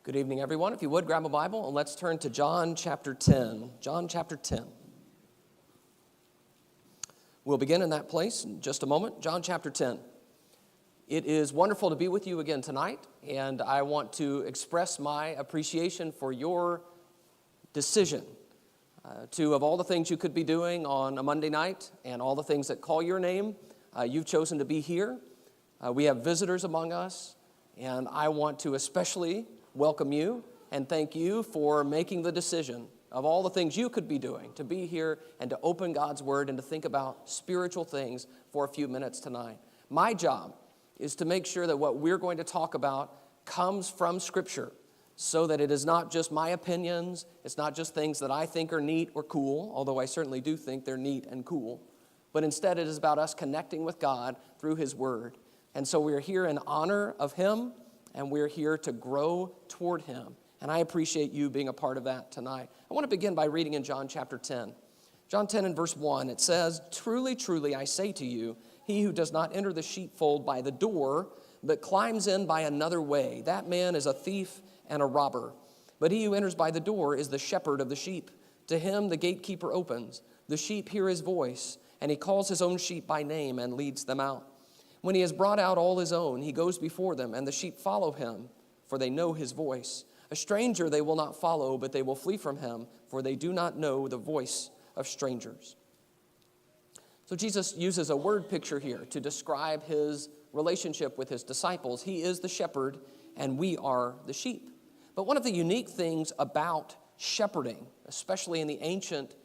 Good evening, everyone. If you would, grab a Bible and let's turn to John chapter 10. John chapter 10. We'll begin in that place in just a moment. John chapter 10. It is wonderful to be with you again tonight, and I want to express my appreciation for your decision of all the things you could be doing on a Monday night and all the things that call your name. You've chosen to be here. We have visitors among us, and I want to especially welcome you and thank you for making the decision of all the things you could be doing to be here and to open God's Word and to think about spiritual things for a few minutes tonight. My job is to make sure that what we're going to talk about comes from Scripture so that it is not just my opinions, it's not just things that I think are neat or cool, although I certainly do think they're neat and cool, but instead it is about us connecting with God through His Word. And so we're here in honor of Him, and we're here to grow toward Him. And I appreciate you being a part of that tonight. I want to begin by reading in John chapter 10. John 10 and verse 1, it says, "Truly, truly, I say to you, he who does not enter the sheepfold by the door, but climbs in by another way, that man is a thief and a robber. But he who enters by the door is the shepherd of the sheep. To him the gatekeeper opens. The sheep hear his voice, and he calls his own sheep by name and leads them out. When he has brought out all his own, he goes before them, and the sheep follow him, for they know his voice. A stranger they will not follow, but they will flee from him, for they do not know the voice of strangers." So Jesus uses a word picture here to describe his relationship with his disciples. He is the shepherd, and we are the sheep. But one of the unique things about shepherding, especially in the ancient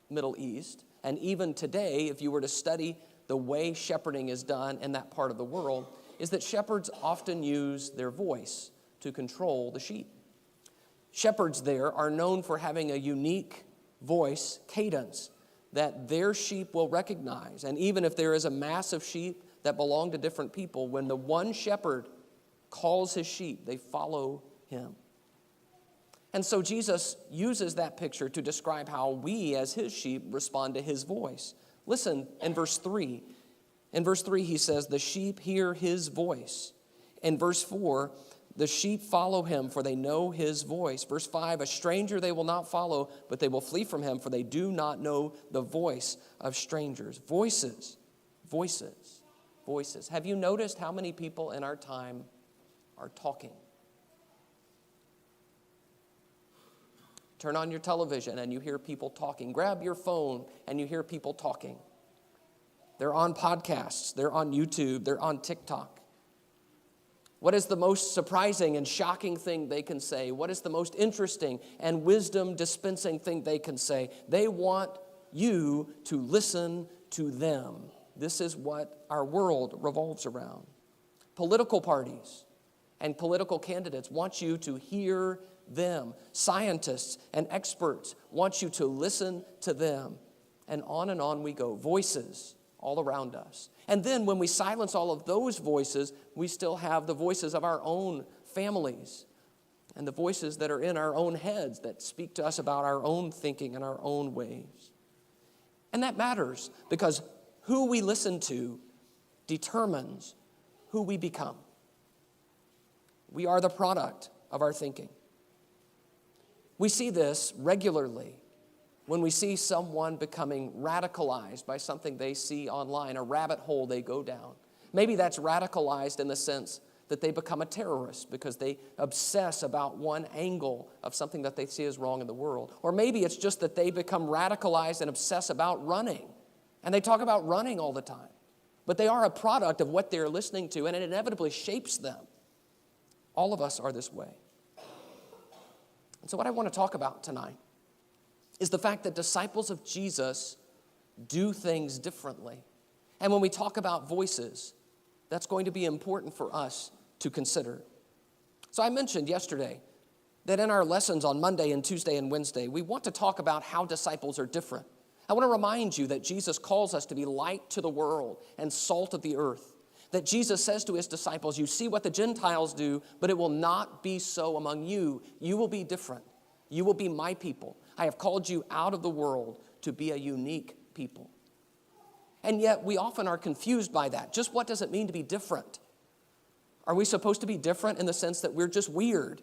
Middle East, and even today, if you were to study the way shepherding is done in that part of the world, is that shepherds often use their voice to control the sheep. Shepherds there are known for having a unique voice cadence that their sheep will recognize. And even if there is a mass of sheep that belong to different people, when the one shepherd calls his sheep, they follow him. And so Jesus uses that picture to describe how we as his sheep respond to his voice. Listen in verse 3. In verse 3 he says, "The sheep hear his voice." In verse 4, "The sheep follow him, for they know his voice." Verse 5, "A stranger they will not follow, but they will flee from him, for they do not know the voice of strangers." Voices, voices, voices. Have you noticed how many people in our time are talking? Turn on your television and you hear people talking. Grab your phone and you hear people talking. They're on podcasts, they're on YouTube, they're on TikTok. What is the most surprising and shocking thing they can say? What is the most interesting and wisdom dispensing thing they can say? They want you to listen to them. This is what our world revolves around. Political parties and political candidates want you to hear them. Scientists and experts want you to listen to them. And on we go. Voices all around us. And then when we silence all of those voices, we still have the voices of our own families and the voices that are in our own heads that speak to us about our own thinking and our own ways. And that matters because who we listen to determines who we become. We are the product of our thinking. We see this regularly when we see someone becoming radicalized by something they see online, a rabbit hole they go down. Maybe that's radicalized in the sense that they become a terrorist because they obsess about one angle of something that they see as wrong in the world. Or maybe it's just that they become radicalized and obsess about running. And they talk about running all the time. But they are a product of what they're listening to, and it inevitably shapes them. All of us are this way. And so what I want to talk about tonight is the fact that disciples of Jesus do things differently. And when we talk about voices, that's going to be important for us to consider. So I mentioned yesterday that in our lessons on Monday and Tuesday and Wednesday, we want to talk about how disciples are different. I want to remind you that Jesus calls us to be light to the world and salt of the earth. That Jesus says to his disciples, you see what the Gentiles do, but it will not be so among you. You will be different. You will be my people. I have called you out of the world to be a unique people. And yet we often are confused by that. Just what does it mean to be different? Are we supposed to be different in the sense that we're just weird?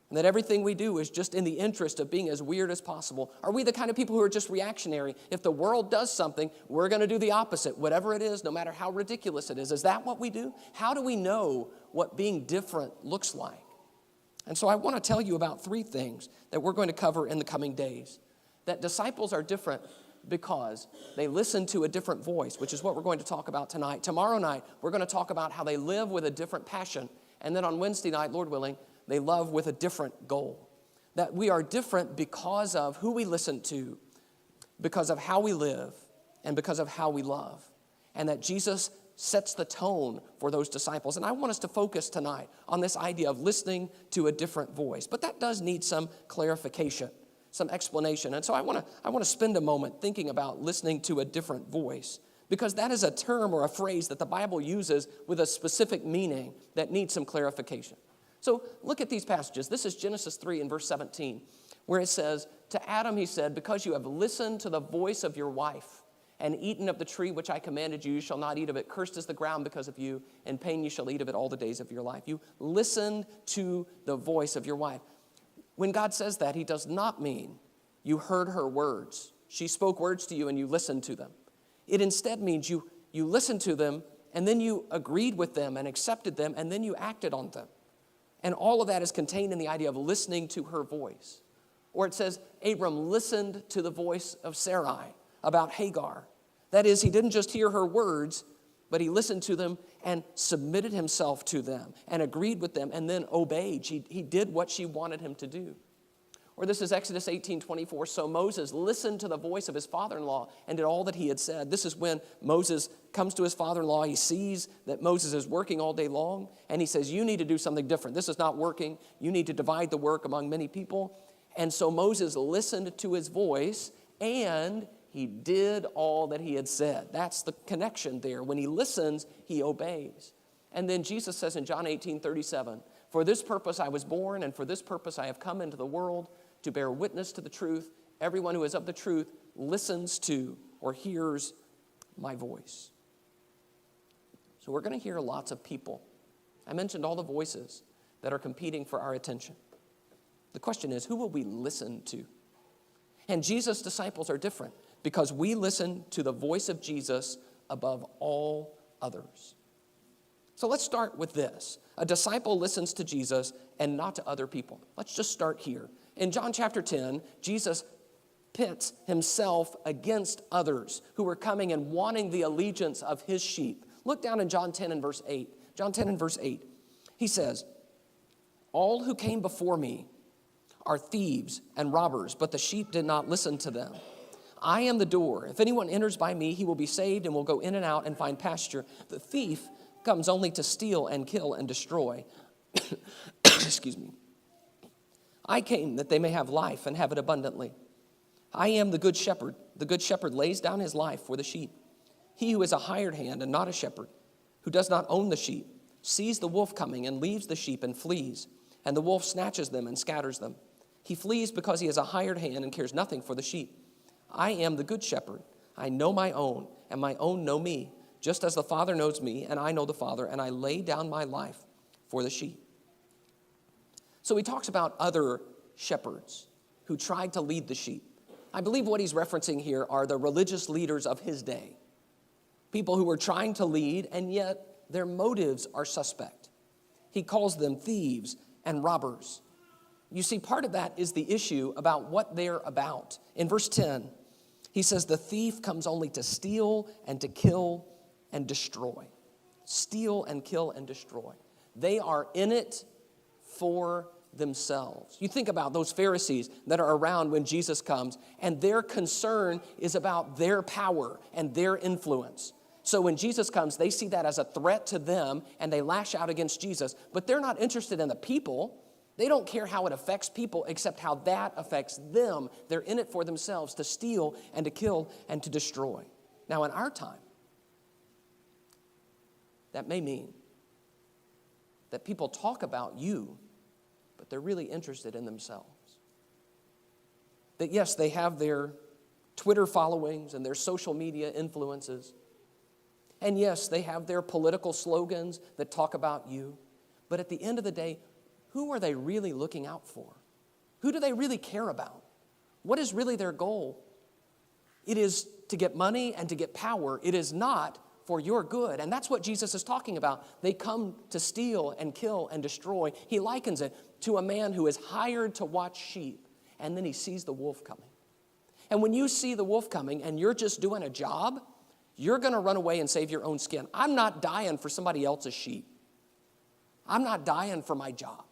And that everything we do is just in the interest of being as weird as possible? Are we the kind of people who are just reactionary? If the world does something, we're going to do the opposite, whatever it is, no matter how ridiculous it is. Is that what we do? How do we know what being different looks like? And so I want to tell you about 3 things that we're going to cover in the coming days. That disciples are different because they listen to a different voice, which is what we're going to talk about tonight. Tomorrow night, we're going to talk about how they live with a different passion. And then on Wednesday night, Lord willing, they love with a different goal. That we are different because of who we listen to, because of how we live, and because of how we love. And that Jesus sets the tone for those disciples. And I want us to focus tonight on this idea of listening to a different voice. But that does need some clarification, some explanation. And so I want to spend a moment thinking about listening to a different voice, because that is a term or a phrase that the Bible uses with a specific meaning that needs some clarification. So look at these passages. This is Genesis 3 and verse 17, where it says, to Adam he said, because you have listened to the voice of your wife and eaten of the tree which I commanded you, you shall not eat of it. Cursed is the ground because of you. In pain you shall eat of it all the days of your life. You listened to the voice of your wife. When God says that, he does not mean you heard her words. She spoke words to you and you listened to them. It instead means you listened to them and then you agreed with them and accepted them and then you acted on them. And all of that is contained in the idea of listening to her voice. Or it says, Abram listened to the voice of Sarai about Hagar. That is, he didn't just hear her words, but he listened to them and submitted himself to them and agreed with them and then obeyed. He did what she wanted him to do. Or this is Exodus 18:24. So Moses listened to the voice of his father-in-law and did all that he had said. This is when Moses comes to his father-in-law. He sees that Moses is working all day long, and he says, you need to do something different. This is not working. You need to divide the work among many people. And so Moses listened to his voice, and he did all that he had said. That's the connection there. When he listens, he obeys. And then Jesus says in John 18:37, for this purpose I was born, and for this purpose I have come into the world, to bear witness to the truth. Everyone who is of the truth listens to or hears my voice. So we're going to hear lots of people. I mentioned all the voices that are competing for our attention. The question is, who will we listen to? And Jesus' disciples are different because we listen to the voice of Jesus above all others. So let's start with this. A disciple listens to Jesus and not to other people. Let's just start here. In John chapter 10, Jesus pits himself against others who were coming and wanting the allegiance of his sheep. Look down in John 10 and verse 8. John 10 and verse 8. He says, all who came before me are thieves and robbers, but the sheep did not listen to them. I am the door. If anyone enters by me, he will be saved and will go in and out and find pasture. The thief comes only to steal and kill and destroy. Excuse me. I came that they may have life and have it abundantly. I am the good shepherd. The good shepherd lays down his life for the sheep. He who is a hired hand and not a shepherd, who does not own the sheep, sees the wolf coming and leaves the sheep and flees, and the wolf snatches them and scatters them. He flees because he is a hired hand and cares nothing for the sheep. I am the good shepherd. I know my own, and my own know me, just as the Father knows me, and I know the Father, and I lay down my life for the sheep. So he talks about other shepherds who tried to lead the sheep. I believe what he's referencing here are the religious leaders of his day. People who were trying to lead, and yet their motives are suspect. He calls them thieves and robbers. You see, part of that is the issue about what they're about. In verse 10, he says, the thief comes only to steal and to kill and destroy. Steal and kill and destroy. They are in it for themselves. You think about those Pharisees that are around when Jesus comes, and their concern is about their power and their influence. So when Jesus comes, they see that as a threat to them, and they lash out against Jesus. But they're not interested in the people. They don't care how it affects people except how that affects them. They're in it for themselves, to steal and to kill and to destroy. Now, in our time, that may mean that people talk about you, but they're really interested in themselves. That yes, they have their Twitter followings and their social media influences. And yes, they have their political slogans that talk about you. But at the end of the day, who are they really looking out for? Who do they really care about? What is really their goal? It is to get money and to get power. It is not for your good. And that's what Jesus is talking about. They come to steal and kill and destroy. He likens it to a man who is hired to watch sheep, and then he sees the wolf coming. And when you see the wolf coming and you're just doing a job, you're going to run away and save your own skin. I'm not dying for somebody else's sheep. I'm not dying for my job.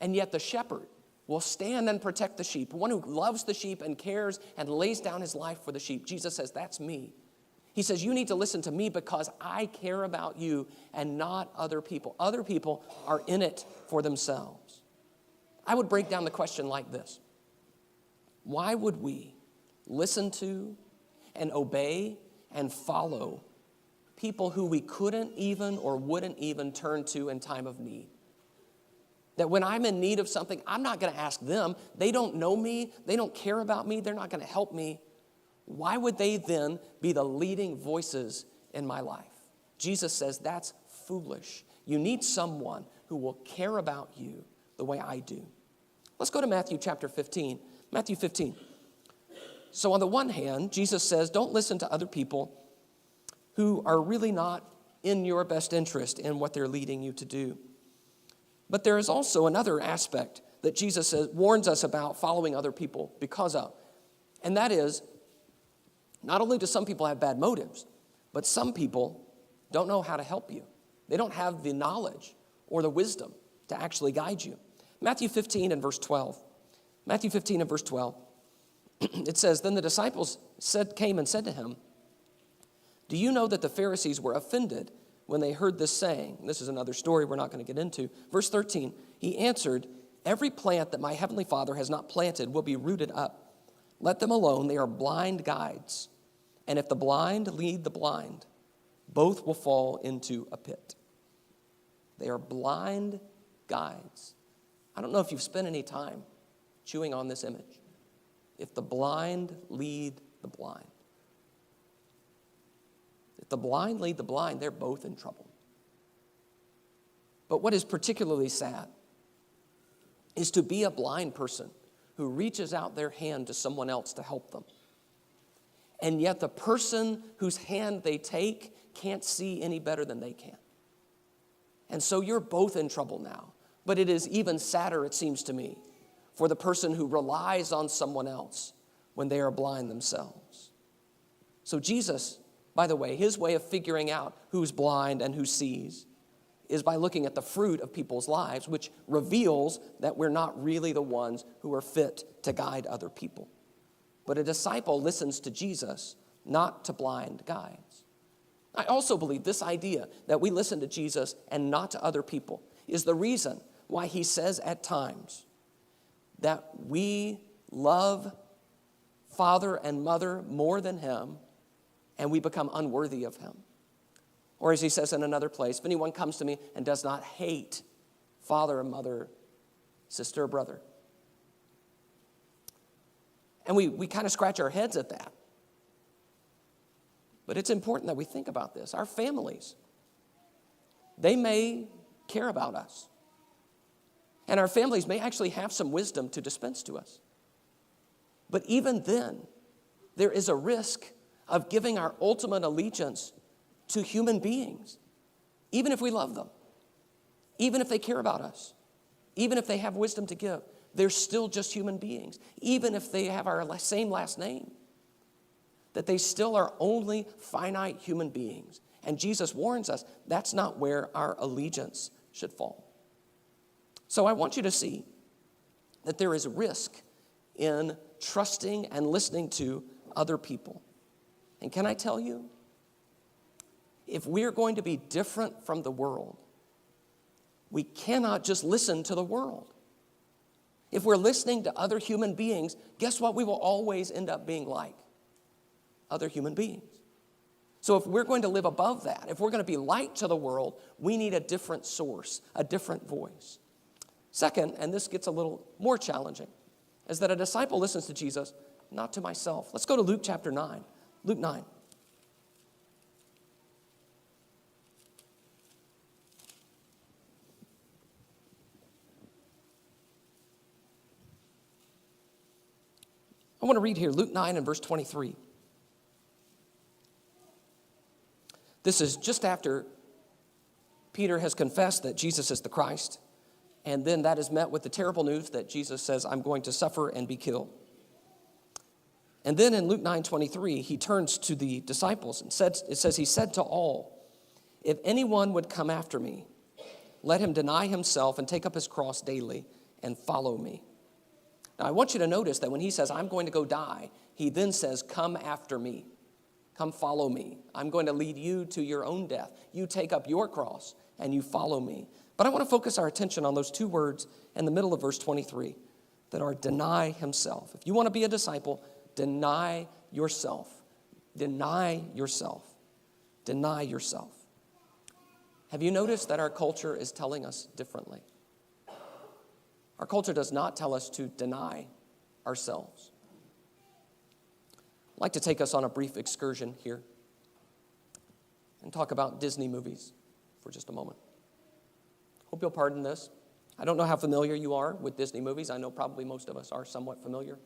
And yet the shepherd will stand and protect the sheep, one who loves the sheep and cares and lays down his life for the sheep. Jesus says, that's me. He says, you need to listen to me because I care about you and not other people. Other people are in it for themselves. I would break down the question like this. Why would we listen to and obey and follow people who we couldn't even or wouldn't even turn to in time of need? That when I'm in need of something, I'm not going to ask them. They don't know me. They don't care about me. They're not going to help me. Why would they then be the leading voices in my life? Jesus says that's foolish. You need someone who will care about you the way I do. Let's go to Matthew chapter 15. Matthew 15. So on the one hand, Jesus says, don't listen to other people who are really not in your best interest in what they're leading you to do. But there is also another aspect that Jesus warns us about following other people because of. And that is, not only do some people have bad motives, but some people don't know how to help you. They don't have the knowledge or the wisdom to actually guide you. Matthew 15 and verse 12. Matthew 15 and verse 12. It says, then the disciples came and said to him, do you know that the Pharisees were offended when they heard this saying? This is another story we're not going to get into. Verse 13, he answered, every plant that my heavenly Father has not planted will be rooted up. Let them alone, they are blind guides. And if the blind lead the blind, both will fall into a pit. They are blind guides. I don't know if you've spent any time chewing on this image. If the blind lead the blind. If the blind lead the blind, they're both in trouble. But what is particularly sad is to be a blind person who reaches out their hand to someone else to help them. And yet the person whose hand they take can't see any better than they can. And so you're both in trouble now. But it is even sadder, it seems to me, for the person who relies on someone else when they are blind themselves. So Jesus, by the way, his way of figuring out who's blind and who sees is by looking at the fruit of people's lives, which reveals that we're not really the ones who are fit to guide other people. But a disciple listens to Jesus, not to blind guides. I also believe this idea that we listen to Jesus and not to other people is the reason why he says at times that we love father and mother more than him and we become unworthy of him. Or as he says in another place, if anyone comes to me and does not hate father or mother, sister or brother. And we kind of scratch our heads at that. But it's important that we think about this. Our families, they may care about us. And our families may actually have some wisdom to dispense to us. But even then, there is a risk of giving our ultimate allegiance to human beings, even if we love them, even if they care about us, even if they have wisdom to give. They're still just human beings, even if they have our same last name, that they still are only finite human beings. And Jesus warns us that's not where our allegiance should fall. So I want you to see that there is risk in trusting and listening to other people. And can I tell you, if we're going to be different from the world, we cannot just listen to the world. If we're listening to other human beings, guess what we will always end up being like? Other human beings. So if we're going to live above that, if we're going to be light to the world, we need a different source, a different voice. Second, and this gets a little more challenging, is that a disciple listens to Jesus, not to myself. Let's go to Luke chapter 9. Luke 9. I want to read here Luke 9 and verse 23. This is just after Peter has confessed that Jesus is the Christ, and then that is met with the terrible news that Jesus says, I'm going to suffer and be killed. And then in Luke 9:23, he turns to the disciples and it says, he said to all, if anyone would come after me, let him deny himself and take up his cross daily and follow me. Now, I want you to notice that when he says, I'm going to go die, he then says, come after me. Come follow me. I'm going to lead you to your own death. You take up your cross and you follow me. But I want to focus our attention on those two words in the middle of verse 23 that are deny himself. If you want to be a disciple, deny yourself. Deny yourself. Deny yourself. Have you noticed that our culture is telling us differently? Our culture does not tell us to deny ourselves. I'd like to take us on a brief excursion here and talk about Disney movies for just a moment. Hope you'll pardon this. I don't know how familiar you are with Disney movies. I know probably most of us are somewhat familiar.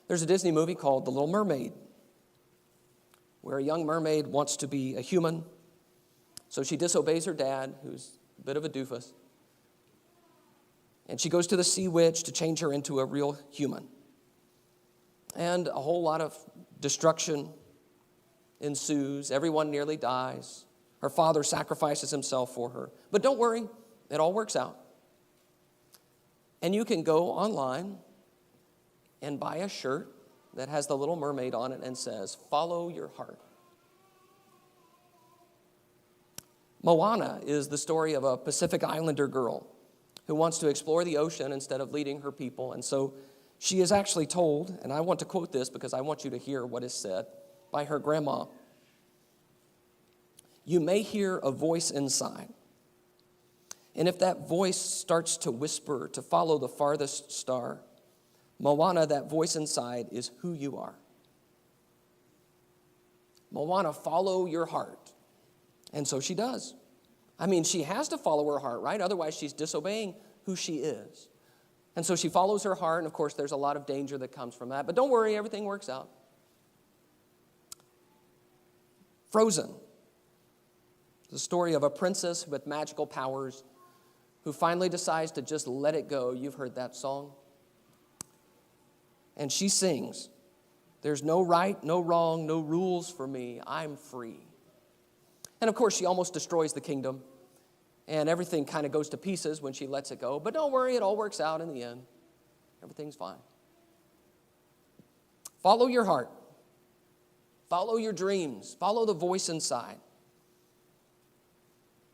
There's a Disney movie called The Little Mermaid, where a young mermaid wants to be a human, so she disobeys her dad, who's a bit of a doofus, and she goes to the sea witch to change her into a real human. And a whole lot of destruction ensues. Everyone nearly dies. Her father sacrifices himself for her. But don't worry, it all works out. And you can go online and buy a shirt that has the Little Mermaid on it and says, follow your heart. Moana is the story of a Pacific Islander girl who wants to explore the ocean instead of leading her people. And so she is actually told, and I want to quote this because I want you to hear what is said by her grandma. You may hear a voice inside. And if that voice starts to whisper to follow the farthest star, Moana, that voice inside is who you are. Moana, follow your heart. And so she does. I mean, she has to follow her heart, right? Otherwise, she's disobeying who she is. And so she follows her heart, and of course, there's a lot of danger that comes from that. But don't worry, everything works out. Frozen. The story of a princess with magical powers who finally decides to just let it go. You've heard that song. And she sings, there's no right, no wrong, no rules for me. I'm free. And of course, she almost destroys the kingdom. And everything kind of goes to pieces when she lets it go. But don't worry, it all works out in the end. Everything's fine. Follow your heart. Follow your dreams. Follow the voice inside.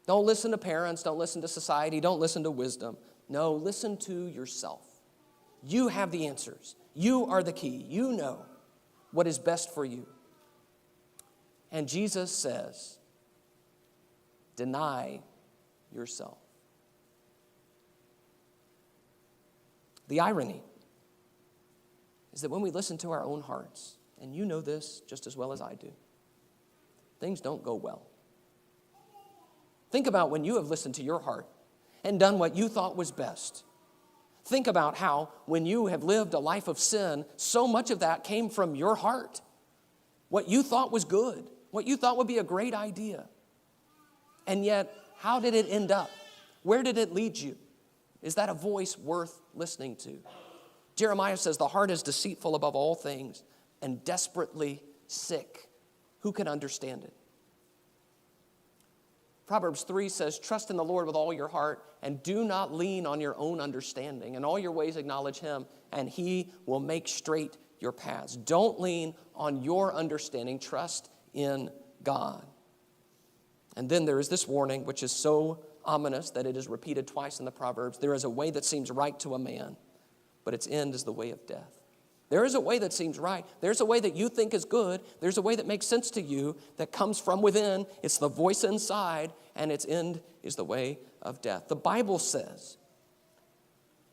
Don't listen to parents. Don't listen to society. Don't listen to wisdom. No, listen to yourself. You have the answers. You are the key. You know what is best for you. And Jesus says, deny yourself. The irony is that when we listen to our own hearts, and you know this just as well as I do, things don't go well. Think about when you have listened to your heart and done what you thought was best. Think about how when you have lived a life of sin, so much of that came from your heart. What you thought was good, what you thought would be a great idea. And yet, how did it end up? Where did it lead you? Is that a voice worth listening to? Jeremiah says, the heart is deceitful above all things and desperately sick. Who can understand it? Proverbs 3 says, trust in the Lord with all your heart and do not lean on your own understanding. In all your ways acknowledge him and he will make straight your paths. Don't lean on your understanding. Trust in God. And then there is this warning, which is so ominous that it is repeated twice in the Proverbs. There is a way that seems right to a man, but its end is the way of death. There is a way that seems right. There's a way that you think is good. There's a way that makes sense to you that comes from within. It's the voice inside, and its end is the way of death. The Bible says,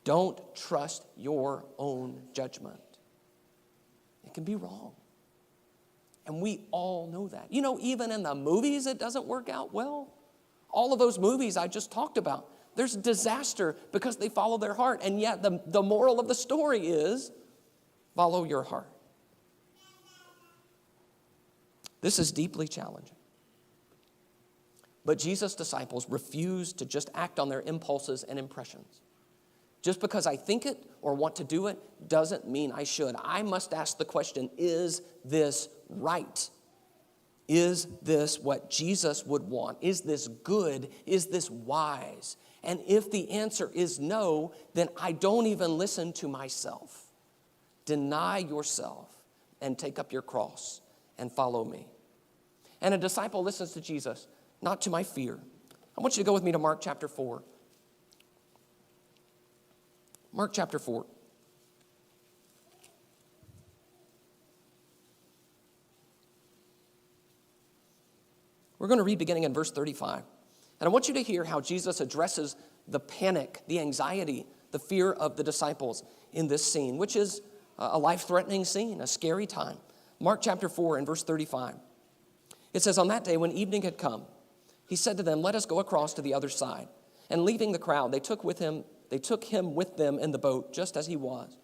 don't trust your own judgment. It can be wrong. And we all know that. You know, even in the movies, it doesn't work out well. All of those movies I just talked about, There's disaster because they follow their heart. And yet the moral of the story is follow your heart. This is deeply challenging. But Jesus' disciples refused to just act on their impulses and impressions. Just because I think it or want to do it doesn't mean I should. I must ask the question, is this right? Is this what Jesus would want? Is this good? Is this wise? And if the answer is no, then I don't even listen to myself. Deny yourself and take up your cross and follow me. And a disciple listens to Jesus, not to my fear. I want you to go with me to Mark chapter 4. Mark chapter 4. We're going to read beginning in verse 35. And I want you to hear how Jesus addresses the panic, the anxiety, the fear of the disciples in this scene, which is a life-threatening scene, a scary time. Mark chapter 4 and verse 35. It says, on that day when evening had come, he said to them, let us go across to the other side. And leaving the crowd, they took him with them in the boat, just as he was.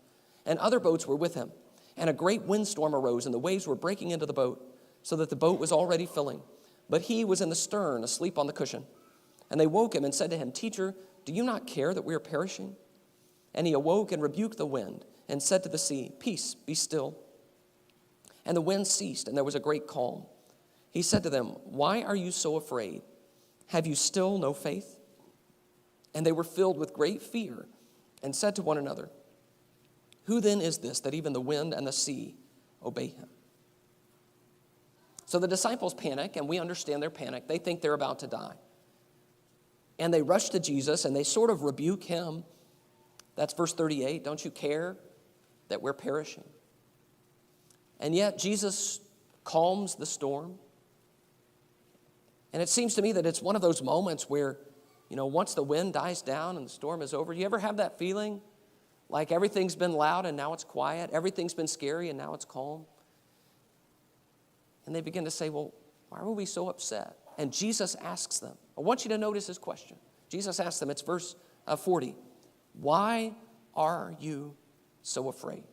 And other boats were with him. And a great windstorm arose, and the waves were breaking into the boat, so that the boat was already filling. But he was in the stern, asleep on the cushion. And they woke him and said to him, Teacher, do you not care that we are perishing? And he awoke and rebuked the wind, and said to the sea, Peace, be still. And the wind ceased, and there was a great calm. He said to them, Why are you so afraid? Have you still no faith? And they were filled with great fear, and said to one another, Who then is this that even the wind and the sea obey him? So the disciples panic, and we understand their panic. They think they're about to die. And they rush to Jesus, and they sort of rebuke him. That's verse 38. Don't you care that we're perishing? And yet Jesus calms the storm. And it seems to me that it's one of those moments where, once the wind dies down and the storm is over, do you ever have that feeling like everything's been loud and now it's quiet? Everything's been scary and now it's calm? And they begin to say, well, why were we so upset? And Jesus asks them. I want you to notice his question. Jesus asks them, it's verse 40. Why are you so afraid?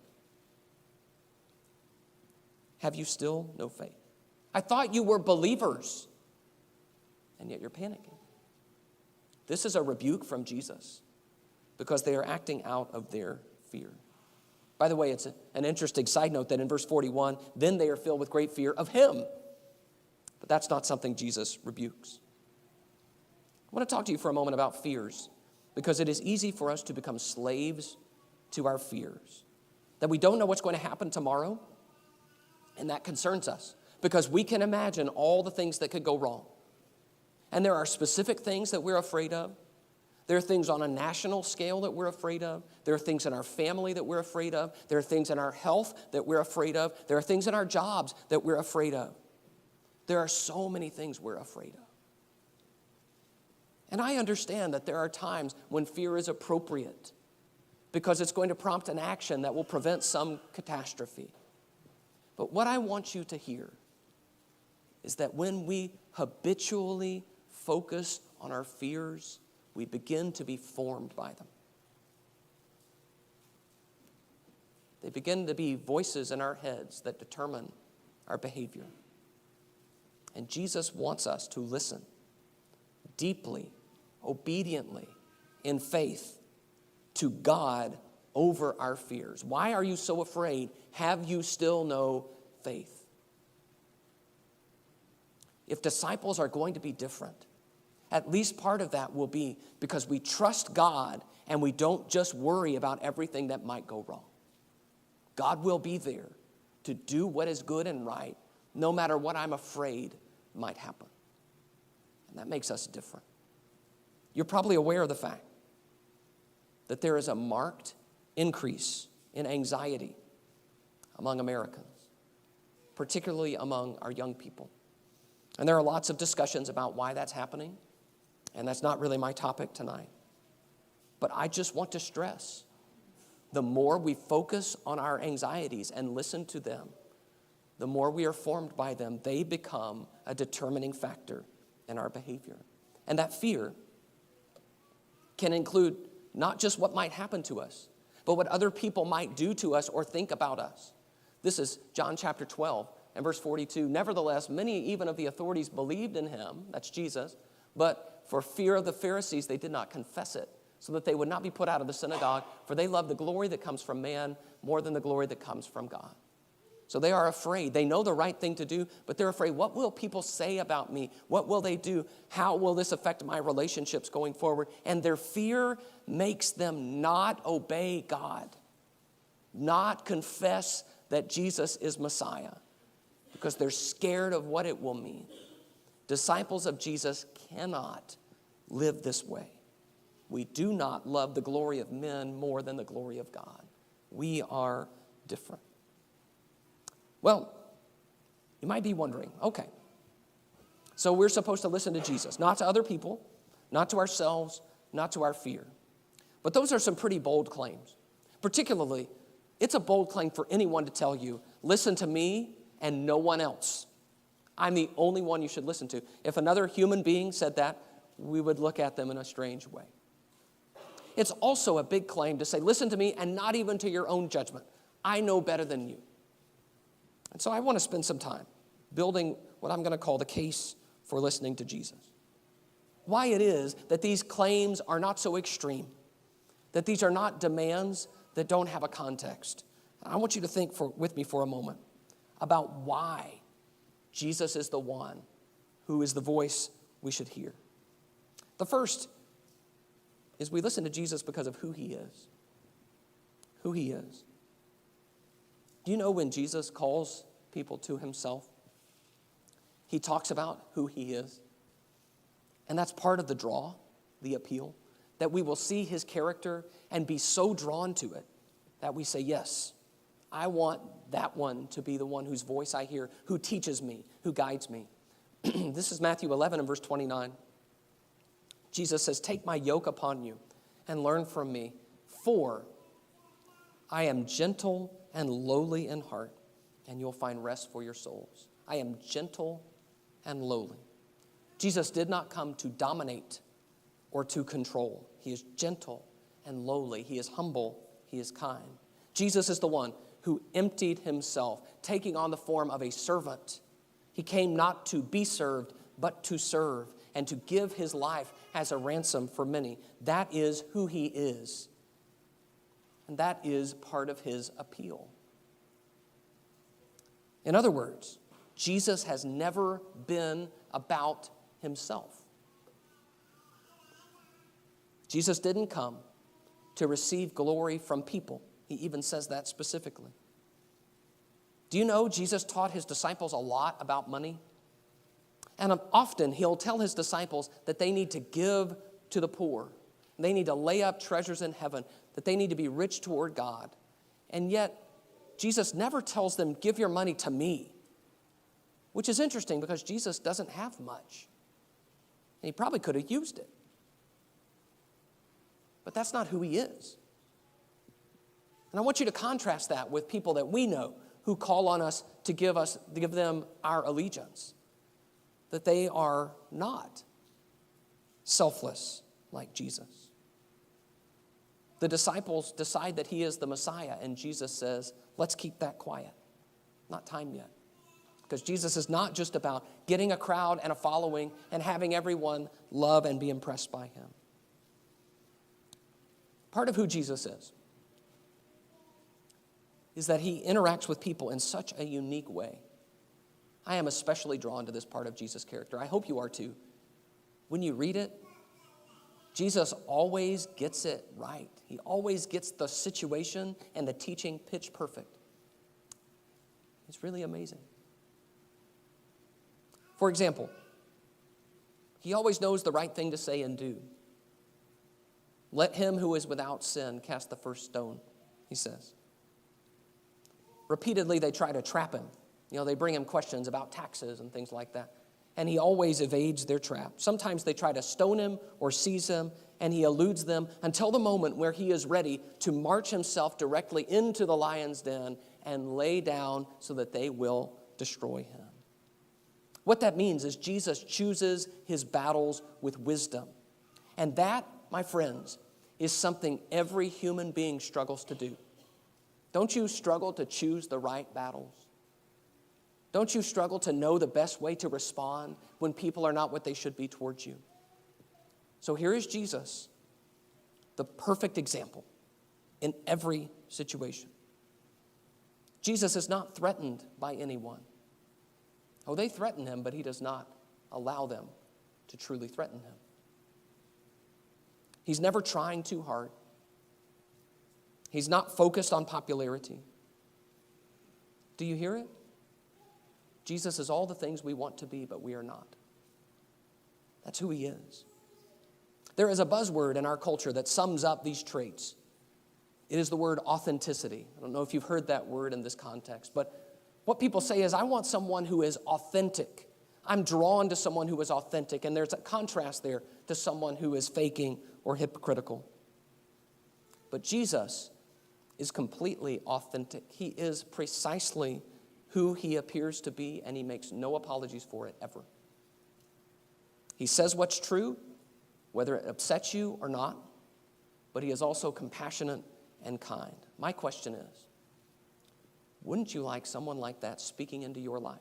Have you still no faith? I thought you were believers, and yet you're panicking. This is a rebuke from Jesus because they are acting out of their fear. By the way, it's an interesting side note that in verse 41, then they are filled with great fear of him. But that's not something Jesus rebukes. I want to talk to you for a moment about fears because it is easy for us to become slaves to our fears. That we don't know what's going to happen tomorrow, and that concerns us because we can imagine all the things that could go wrong. And there are specific things that we're afraid of. There are things on a national scale that we're afraid of. There are things in our family that we're afraid of. There are things in our health that we're afraid of. There are things in our jobs that we're afraid of. There are so many things we're afraid of. And I understand that there are times when fear is appropriate because it's going to prompt an action that will prevent some catastrophe. But what I want you to hear is that when we habitually focus on our fears, we begin to be formed by them. They begin to be voices in our heads that determine our behavior. And Jesus wants us to listen deeply, obediently, in faith to God over our fears. Why are you so afraid? Have you still no faith? If disciples are going to be different, at least part of that will be because we trust God and we don't just worry about everything that might go wrong. God will be there to do what is good and right, no matter what I'm afraid might happen. And that makes us different. You're probably aware of the fact that there is a marked increase in anxiety among Americans, particularly among our young people. And there are lots of discussions about why that's happening, and that's not really my topic tonight. But I just want to stress, the more we focus on our anxieties and listen to them, the more we are formed by them, they become a determining factor in our behavior. And that fear can include not just what might happen to us, but what other people might do to us or think about us. This is John chapter 12 and verse 42. Nevertheless, many even of the authorities believed in him, that's Jesus, but for fear of the Pharisees, they did not confess it, so that they would not be put out of the synagogue, for they love the glory that comes from man more than the glory that comes from God. So they are afraid. They know the right thing to do, but they're afraid. What will people say about me? What will they do? How will this affect my relationships going forward? And their fear makes them not obey God, not confess that Jesus is Messiah, because they're scared of what it will mean. Disciples of Jesus cannot live this way. We do not love the glory of men more than the glory of God. We are different. Well, you might be wondering, okay, so we're supposed to listen to Jesus, not to other people, not to ourselves, not to our fear. But those are some pretty bold claims. Particularly, it's a bold claim for anyone to tell you, listen to me and no one else. I'm the only one you should listen to. If another human being said that, we would look at them in a strange way. It's also a big claim to say, listen to me and not even to your own judgment. I know better than you. And so I want to spend some time building what I'm going to call the case for listening to Jesus. Why it is that these claims are not so extreme, that these are not demands that don't have a context. I want you to think with me for a moment about why Jesus is the one who is the voice we should hear. The first is we listen to Jesus because of who he is. Who he is. Do you know when Jesus calls people to himself, he talks about who he is? And that's part of the draw, the appeal, that we will see his character and be so drawn to it that we say, yes, I want that one to be the one whose voice I hear, who teaches me, who guides me. This is Matthew 11 and verse 29. Jesus says, take my yoke upon you and learn from me, for I am gentle and lowly in heart, and you'll find rest for your souls. I am gentle and lowly. Jesus did not come to dominate or to control. He is gentle and lowly. He is humble. He is kind. Jesus is the one who emptied himself, taking on the form of a servant. He came not to be served, but to serve and to give his life as a ransom for many. That is who he is. And that is part of his appeal. In other words, Jesus has never been about himself. Jesus didn't come to receive glory from people. He even says that specifically. Do you know Jesus taught his disciples a lot about money? And often he'll tell his disciples that they need to give to the poor. They need to lay up treasures in heaven, that they need to be rich toward God. And yet, Jesus never tells them, give your money to me, which is interesting because Jesus doesn't have much. And he probably could have used it. But that's not who he is. And I want you to contrast that with people that we know who call on us to give them our allegiance. That they are not selfless like Jesus. The disciples decide that he is the Messiah, and Jesus says, let's keep that quiet. Not time yet. Because Jesus is not just about getting a crowd and a following and having everyone love and be impressed by him. Part of who Jesus is that he interacts with people in such a unique way. I am especially drawn to this part of Jesus' character. I hope you are too. When you read it, Jesus always gets it right. He always gets the situation and the teaching pitch perfect. It's really amazing. For example, he always knows the right thing to say and do. Let him who is without sin cast the first stone, he says. Repeatedly, they try to trap him. They bring him questions about taxes and things like that. And he always evades their trap. Sometimes they try to stone him or seize him, and he eludes them until the moment where he is ready to march himself directly into the lion's den and lay down so that they will destroy him. What that means is Jesus chooses his battles with wisdom. And that my friends, is something every human being struggles to do. Don't you struggle to choose the right battles? Don't you struggle to know the best way to respond when people are not what they should be towards you? So here is Jesus, the perfect example in every situation. Jesus is not threatened by anyone. Oh, they threaten him, but he does not allow them to truly threaten him. He's never trying too hard. He's not focused on popularity. Do you hear it? Jesus is all the things we want to be, but we are not. That's who he is. There is a buzzword in our culture that sums up these traits. It is the word authenticity. I don't know if you've heard that word in this context, but what people say is, I want someone who is authentic. I'm drawn to someone who is authentic, and there's a contrast there to someone who is faking or hypocritical. But Jesus is completely authentic. He is precisely who he appears to be, and he makes no apologies for it ever. He says what's true, whether it upsets you or not, but he is also compassionate and kind. My question is, wouldn't you like someone like that speaking into your life?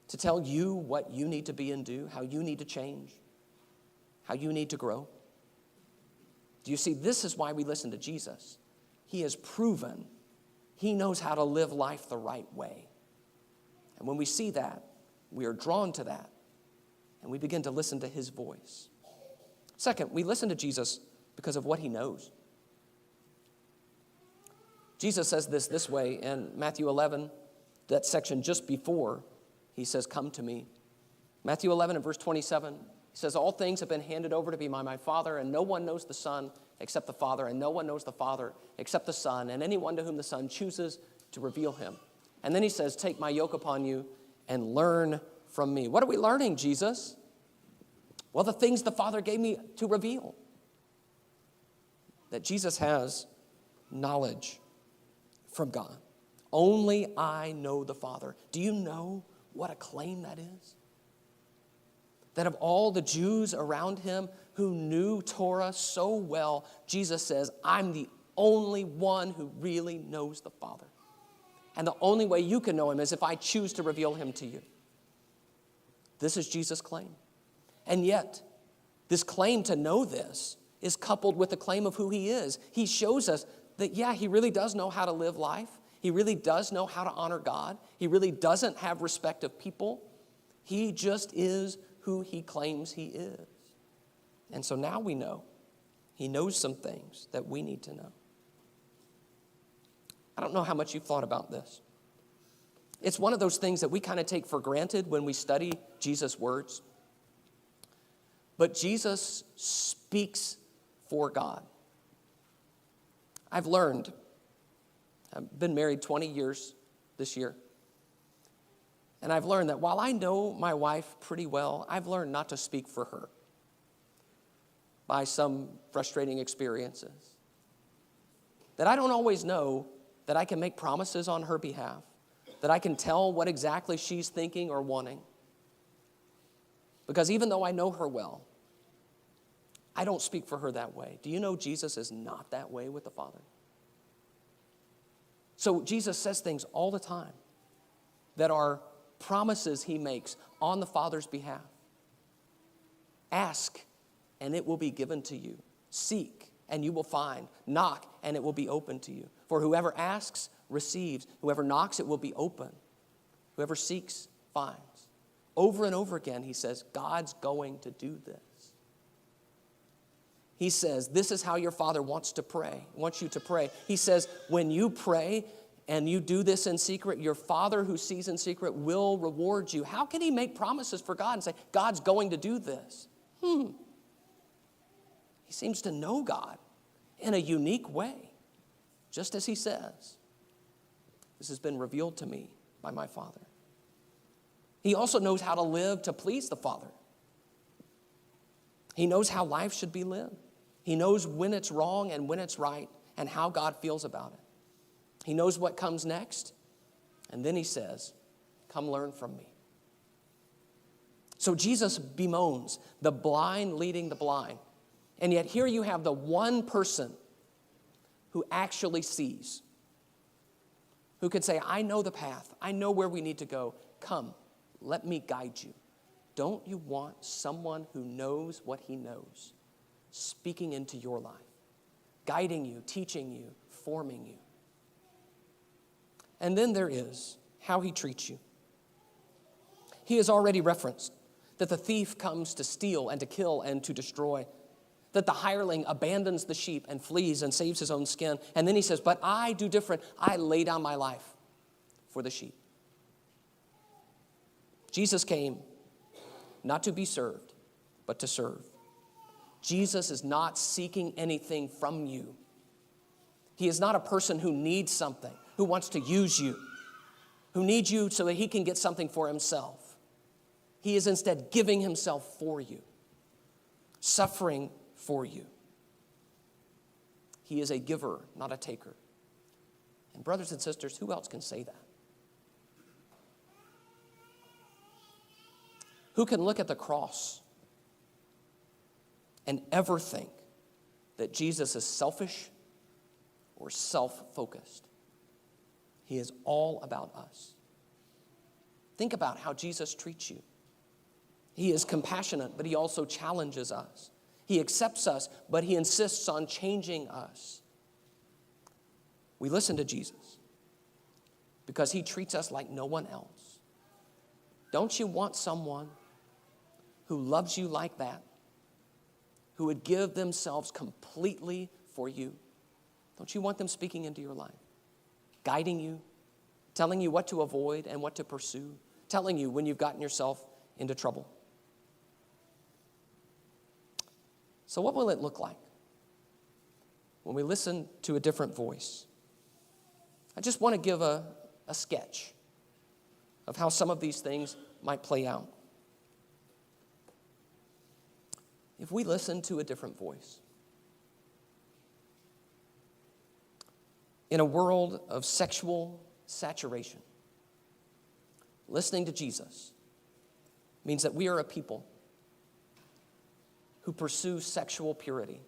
To tell you what you need to be and do, how you need to change, how you need to grow? Do you see, this is why we listen to Jesus. He has proven he knows how to live life the right way. And when we see that, we are drawn to that, and we begin to listen to his voice. Second, we listen to Jesus because of what he knows. Jesus says this way in Matthew 11, that section just before he says, come to me. Matthew 11 and verse 27, he says, all things have been handed over to me by my Father, and no one knows the Son except the Father, and no one knows the Father except the Son, and anyone to whom the Son chooses to reveal him. And then he says, take my yoke upon you and learn from me. What are we learning, Jesus? Well, the things the Father gave me to reveal. That Jesus has knowledge from God. Only I know the Father. Do you know what a claim that is? That of all the Jews around him who knew Torah so well, Jesus says, I'm the only one who really knows the Father. And the only way you can know him is if I choose to reveal him to you. This is Jesus' claim. And yet, this claim to know this is coupled with the claim of who he is. He shows us that, yeah, he really does know how to live life. He really does know how to honor God. He really doesn't have respect of people. He just is who he claims he is. And so now we know. He knows some things that we need to know. I don't know how much you've thought about this. It's one of those things that we kind of take for granted when we study Jesus' words. But Jesus speaks for God. I've been married 20 years this year. And I've learned that while I know my wife pretty well, I've learned not to speak for her by some frustrating experiences. That I don't always know that I can make promises on her behalf, that I can tell what exactly she's thinking or wanting. Because even though I know her well, I don't speak for her that way. Do you know Jesus is not that way with the Father? So Jesus says things all the time that are promises he makes on the Father's behalf. Ask, and it will be given to you. Seek, and you will find. Knock, and it will be open to you. For whoever asks, receives. Whoever knocks, it will be open. Whoever seeks, finds. Over and over again, he says, God's going to do this. He says, this is how your Father wants you to pray. He says, when you pray and you do this in secret, your Father who sees in secret will reward you. How can he make promises for God and say, God's going to do this? He seems to know God in a unique way, just as he says, this has been revealed to me by my Father. He also knows how to live to please the Father. He knows how life should be lived. He knows when it's wrong and when it's right and how God feels about it. He knows what comes next. And then he says, come learn from me. So Jesus bemoans the blind leading the blind. And yet here you have the one person who actually sees, who could say, I know the path. I know where we need to go. Come, let me guide you. Don't you want someone who knows what he knows speaking into your life, guiding you, teaching you, forming you? And then there is how he treats you. He has already referenced that the thief comes to steal and to kill and to destroy, that the hireling abandons the sheep and flees and saves his own skin. And then he says, but I do different. I lay down my life for the sheep. Jesus came not to be served, but to serve. Jesus is not seeking anything from you. He is not a person who needs something, who wants to use you, who needs you so that he can get something for himself. He is instead giving himself for you, suffering for you. He is a giver, not a taker. And brothers and sisters, who else can say that? Who can look at the cross and ever think that Jesus is selfish or self-focused? He is all about us. Think about how Jesus treats you. He is compassionate, but he also challenges us. He accepts us, but he insists on changing us. We listen to Jesus because he treats us like no one else. Don't you want someone who loves you like that, who would give themselves completely for you? Don't you want them speaking into your life, guiding you, telling you what to avoid and what to pursue, telling you when you've gotten yourself into trouble? So what will it look like when we listen to a different voice? I just want to give a sketch of how some of these things might play out. If we listen to a different voice, in a world of sexual saturation, listening to Jesus means that we are a people who pursue sexual purity,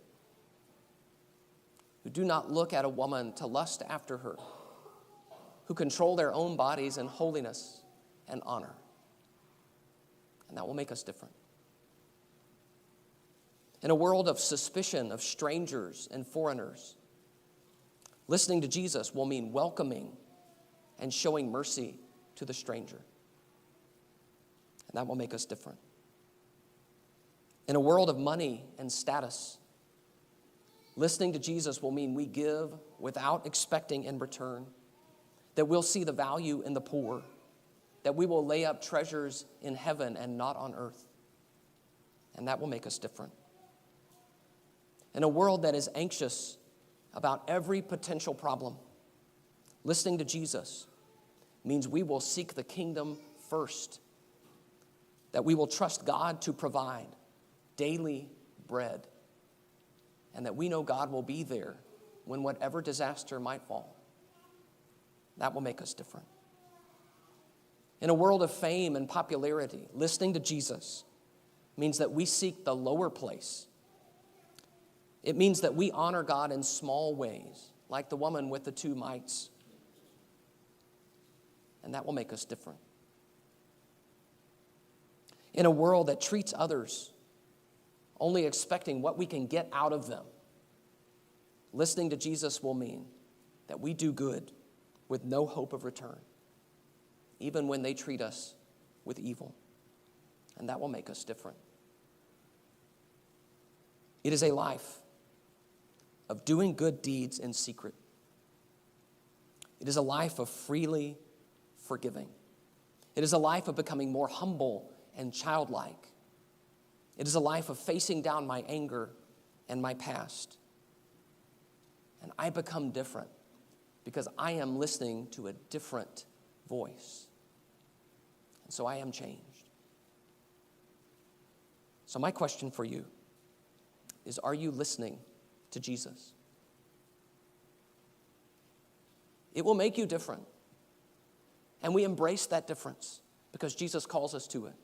who do not look at a woman to lust after her, who control their own bodies in holiness and honor. And that will make us different. In a world of suspicion of strangers and foreigners, listening to Jesus will mean welcoming and showing mercy to the stranger. And that will make us different. In a world of money and status, listening to Jesus will mean we give without expecting in return, that we'll see the value in the poor, that we will lay up treasures in heaven and not on earth. And that will make us different. In a world that is anxious about every potential problem, listening to Jesus means we will seek the kingdom first, that we will trust God to provide daily bread, and that we know God will be there when whatever disaster might fall. That will make us different. In a world of fame and popularity, listening to Jesus means that we seek the lower place. It means that we honor God in small ways, like the woman with the 2 mites. And that will make us different. In a world that treats others only expecting what we can get out of them, listening to Jesus will mean that we do good with no hope of return, even when they treat us with evil. And that will make us different. It is a life of doing good deeds in secret. It is a life of freely forgiving. It is a life of becoming more humble and childlike. It is a life of facing down my anger and my past. And I become different because I am listening to a different voice. And so I am changed. So my question for you is, are you listening to Jesus? It will make you different. And we embrace that difference because Jesus calls us to it.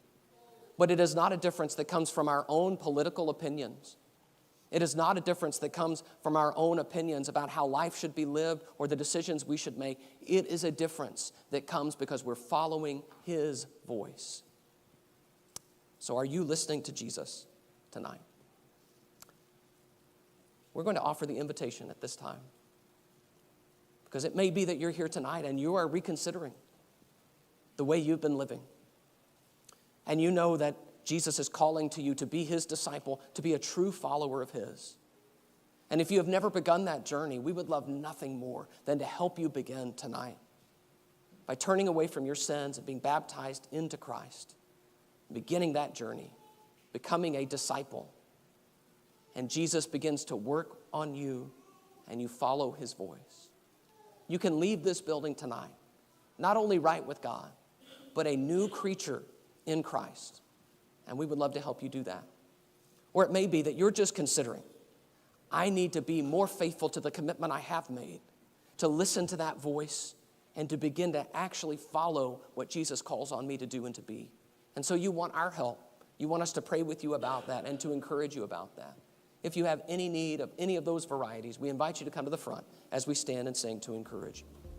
But it is not a difference that comes from our own political opinions. It is not a difference that comes from our own opinions about how life should be lived or the decisions we should make. It is a difference that comes because we're following his voice. So are you listening to Jesus tonight? We're going to offer the invitation at this time. Because it may be that you're here tonight and you are reconsidering the way you've been living. And you know that Jesus is calling to you to be his disciple, to be a true follower of his. And if you have never begun that journey, we would love nothing more than to help you begin tonight by turning away from your sins and being baptized into Christ, beginning that journey, becoming a disciple. And Jesus begins to work on you and you follow his voice. You can leave this building tonight, not only right with God, but a new creature in Christ. And we would love to help you do that. Or it may be that you're just considering, I need to be more faithful to the commitment I have made, to listen to that voice and to begin to actually follow what Jesus calls on me to do and to be. And so you want our help. You want us to pray with you about that and to encourage you about that. If you have any need of any of those varieties, we invite you to come to the front as we stand and sing to encourage you.